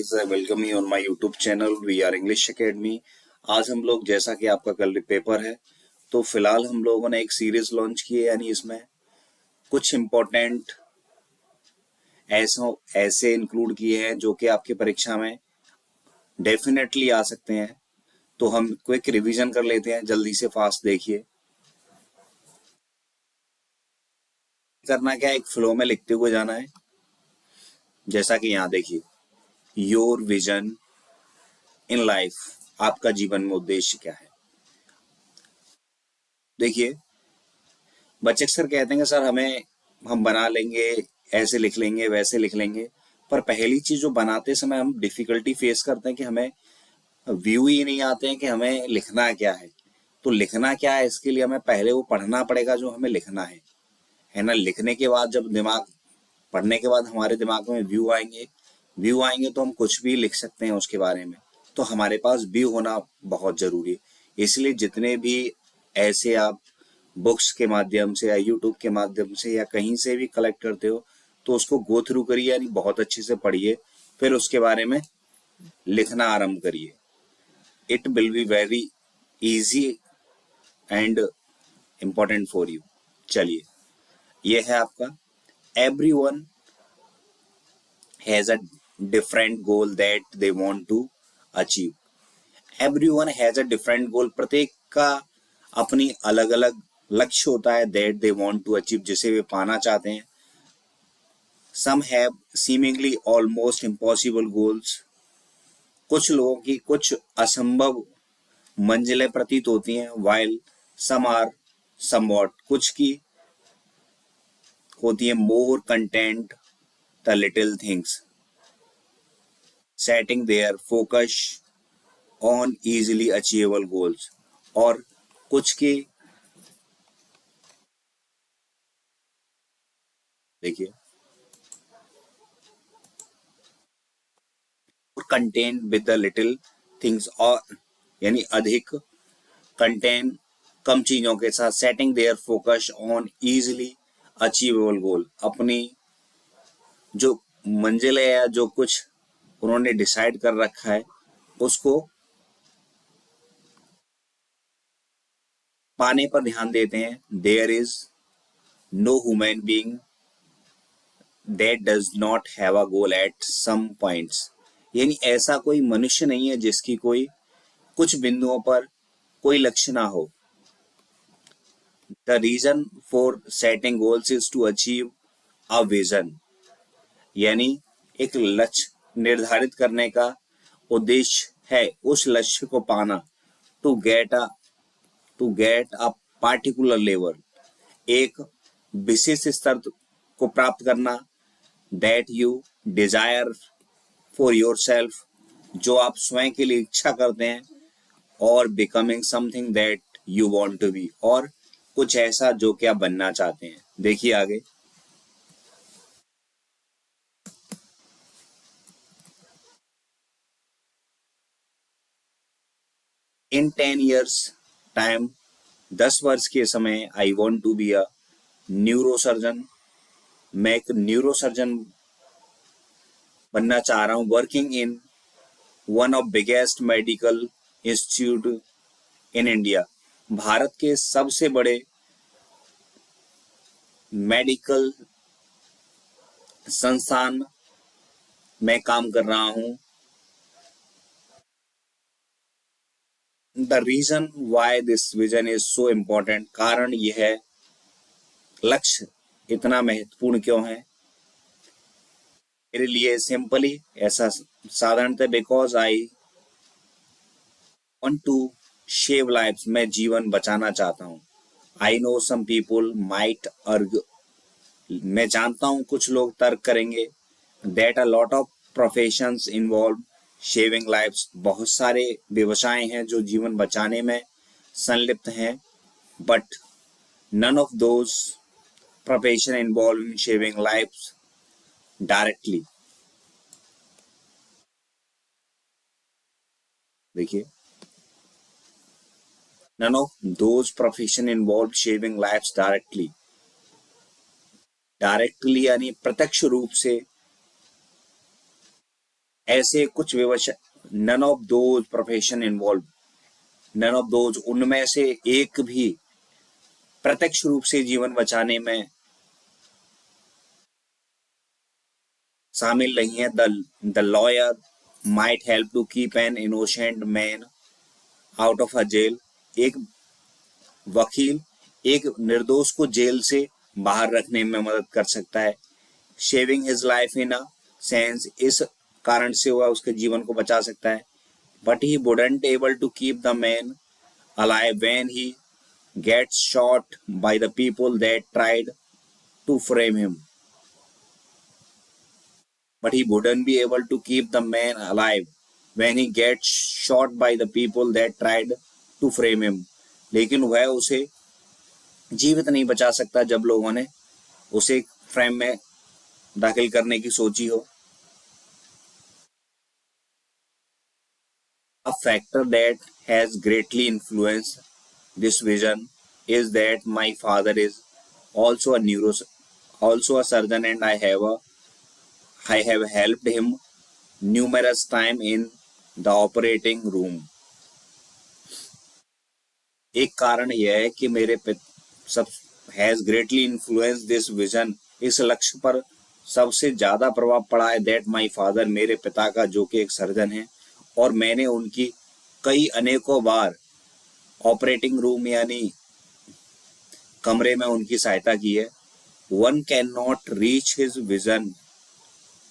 guys, I welcome you on my YouTube channel. We are English Academy. आज हम लोग, जैसा कि आपका कल पेपर है, तो फिलहाल हम लोगों ने एक सीरीज लॉन्च की है, यानी इसमें कुछ इम्पोर्टेंट ऐसे इंक्लूड किए हैं जो कि आपकी परीक्षा में डेफिनेटली आ सकते हैं। तो हम क्विक रिवीजन कर लेते हैं, जल्दी से फास्ट देखिए। करना क्या है, एक फ्लो में लिखते हुए जाना है, जैसा कि यहाँ देखिए, योर विजन इन लाइफ, आपका जीवन में उद्देश्य क्या है। देखिए, बच्चे अक्सर कहते हैं कि सर हम बना लेंगे, ऐसे लिख लेंगे, वैसे लिख लेंगे, पर पहली चीज जो बनाते समय हम डिफिकल्टी फेस करते हैं कि हमें व्यू ही नहीं आते हैं कि हमें लिखना क्या है। तो लिखना क्या है, इसके लिए हमें पहले वो पढ़ना पड़ेगा जो हमें लिखना है ना। लिखने के बाद जब पढ़ने के बाद हमारे दिमाग में व्यू आएंगे तो हम कुछ भी लिख सकते हैं उसके बारे में। तो हमारे पास व्यू होना बहुत जरूरी है। इसलिए जितने भी ऐसे आप बुक्स के माध्यम से या यूट्यूब के माध्यम से या कहीं से भी कलेक्ट करते हो, तो उसको गो थ्रू करिए, यानी बहुत अच्छे से पढ़िए, फिर उसके बारे में लिखना आरंभ करिए। It will be very easy and important for you. चलिए, ये है आपका, everyone has a different goal that they want to achieve. Everyone has a different goal, प्रत्येक का अपनी अलग अलग लक्ष्य होता है, that they want to achieve, जिसे वे पाना चाहते हैं। Some have seemingly almost impossible goals, कुछ लोगों की कुछ असंभव मंजिलें प्रतीत होती हैं। वाइल सम आर समवॉट, कुछ की होती है more content the little things, setting their focus on easily achievable goals. और कुछ की, देखिए, content with the little things, और यानी अधिक कंटेंट कम चीजों के साथ, setting their focus on easily achievable goal, अपनी जो मंजिल है या जो कुछ उन्होंने डिसाइड कर रखा है उसको पाने पर ध्यान देते हैं। There is no human being that does not have a goal at some points, यानी ऐसा कोई मनुष्य नहीं है जिसकी कोई कुछ बिंदुओं पर कोई लक्ष्य ना हो। The reason for setting goals is to achieve a vision, यानी एक लक्ष्य निर्धारित करने का उद्देश्य है उस लक्ष्य को पाना। To get a particular level, एक विशेष स्तर को प्राप्त करना। That you desire for yourself, जो आप स्वयं के लिए इच्छा करते हैं। और becoming something that you want to be, और कुछ ऐसा जो कि आप बनना चाहते हैं। देखिए आगे, इन 10 years टाइम, 10 वर्ष के समय, I want to be a neurosurgeon, मैं एक न्यूरोसर्जन बनना चाह रहा हूँ। Working in one of biggest medical institute in India, भारत के सबसे बड़े मेडिकल संस्थान में काम कर रहा हूँ। The reason why this vision is so important, कारण यह है, लक्ष्य इतना महत्वपूर्ण क्यों है मेरे लिए। सिंपली, ऐसा साधारणतः, because I want to save life, मैं जीवन बचाना चाहता हूँ। I know some people might argue, मैं जानता हूँ कुछ लोग तर्क करेंगे, that a lot of professions involve saving lives, बहुत सारे व्यवसाय हैं जो जीवन बचाने में संलिप्त हैं। But none of those profession involve in saving lives directly. देखिए, none of those profession involve shaving lives directly, यानी प्रत्यक्ष रूप से ऐसे कुछ व्यवसाय, none of those profession involve, none of those, उनमें से एक भी प्रत्यक्ष रूप से जीवन बचाने में शामिल नहीं है। The lawyer might help to keep an innocent man out of a jail. एक वकील एक निर्दोष को जेल से बाहर रखने में मदद कर सकता है। Shaving his life in a sense, इस कारण से वह उसके जीवन को बचा सकता है। But he wouldn't able to keep the man alive when he gets shot by the people that tried to frame him. But he wouldn't be able to keep the man alive when he gets shot by the people that tried to frame him. लेकिन वह उसे जीवित नहीं बचा सकता जब लोगों ने उसे फ्रेम में दाखिल करने की सोची हो। A factor that has greatly influenced this vision is that my father is also also a surgeon, and I have helped him numerous times in the operating room. एक कारण यह है कि मेरे सब has greatly influenced this vision, इस लक्ष्य पर सबसे ज्यादा प्रभाव पड़ा है that my father, मेरे पिता का, जो कि एक सर्जन है, और मैंने उनकी कई अनेकों बार ऑपरेटिंग रूम यानी कमरे में उनकी सहायता की है। One cannot reach his vision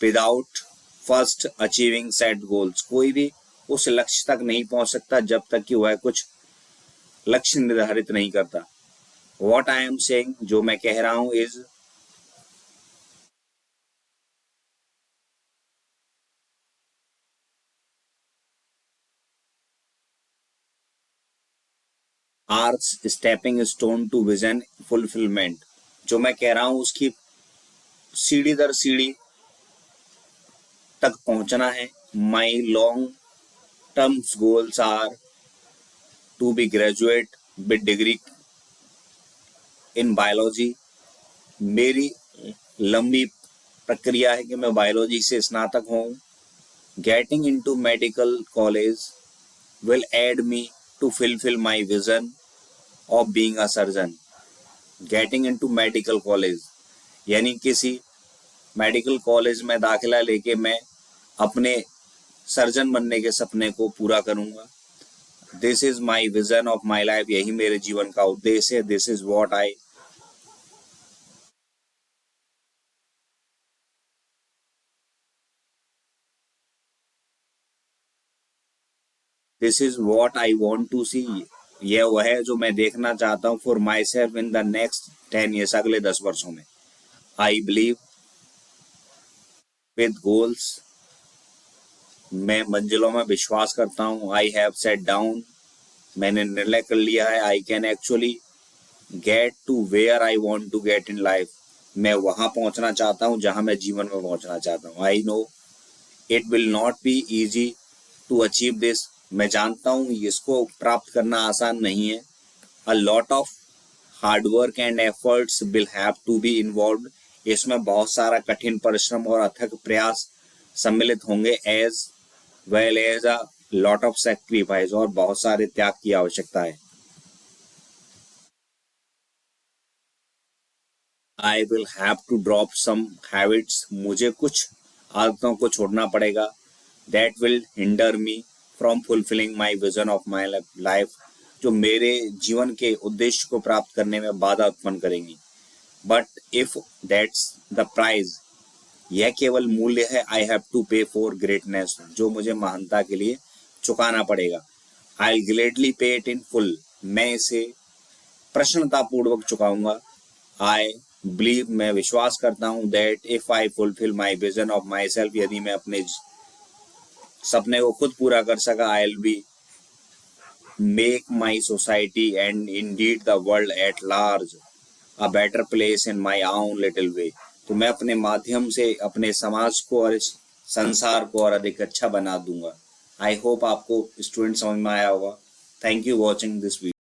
without first achieving set goals. कोई भी उस लक्ष्य तक नहीं पहुंच सकता जब तक कि वह कुछ लक्ष्य निर्धारित नहीं करता। What I am saying, जो मैं कह रहा हूं, is are stepping stone to vision fulfillment। जो मैं कह रहा हूं उसकी सीढ़ी दर सीढ़ी तक पहुंचना है। My long term goals are to be graduate with degree in biology। मेरी लंबी प्रक्रिया है कि मैं बायोलॉजी से स्नातक हूँ। Getting into medical college will aid me to fulfill my vision of being a surgeon। Getting into medical college यानी किसी मेडिकल कॉलेज में दाखिला लेके मैं अपने सर्जन बनने के सपने को पूरा करूंगा। This is my vision of my life, यही मेरे जीवन का उद्देश्य है। This is what I this is what I want to see. यह वह है जो मैं देखना चाहता हूँ for myself in the next 10 years, अगले 10 वर्षों में। आई बिलीव विद गोल्स, मैं मंजिलों में विश्वास करता हूँ। आई हैव सेट डाउन, मैंने निर्णय कर लिया है। I can actually get to where I want to get in life, मैं वहां पहुंचना चाहता हूं जहां मैं जीवन में पहुंचना चाहता हूं। I know it will not be easy to achieve this, मैं जानता हूं इसको प्राप्त करना आसान नहीं है। A lot of hard work and efforts will have to be involved, इसमें बहुत सारा कठिन परिश्रम और अथक प्रयास सम्मिलित होंगे। As well as a lot of sacrifice, और बहुत सारे त्याग की आवश्यकता है। I will have to drop some habits, मुझे कुछ आदतों को छोड़ना पड़ेगा। That will hinder me from fulfilling my vision of my life, जो मेरे जीवन के उद्देश्य को प्राप्त करने में बाधा उत्पन्न करेंगी। But if that's the price, यह केवल मूल्य है। I have to pay for greatness, जो मुझे महानता के लिए चुकाना पड़ेगा। I will gladly pay it in full, मैं इसे प्रसन्नतापूर्वक चुकाऊंगा। आई बिलीव, मैं विश्वास करता हूँ, that if I fulfil my vision of myself, यदि मैं अपने सपने को खुद पूरा कर सका, I will be make my society and indeed the world at large a better place in my own little way. तो मैं अपने माध्यम से अपने समाज को और इस संसार को और अधिक अच्छा बना दूंगा। आई होप आपको स्टूडेंट समझ में आया होगा। Thank you watching this video.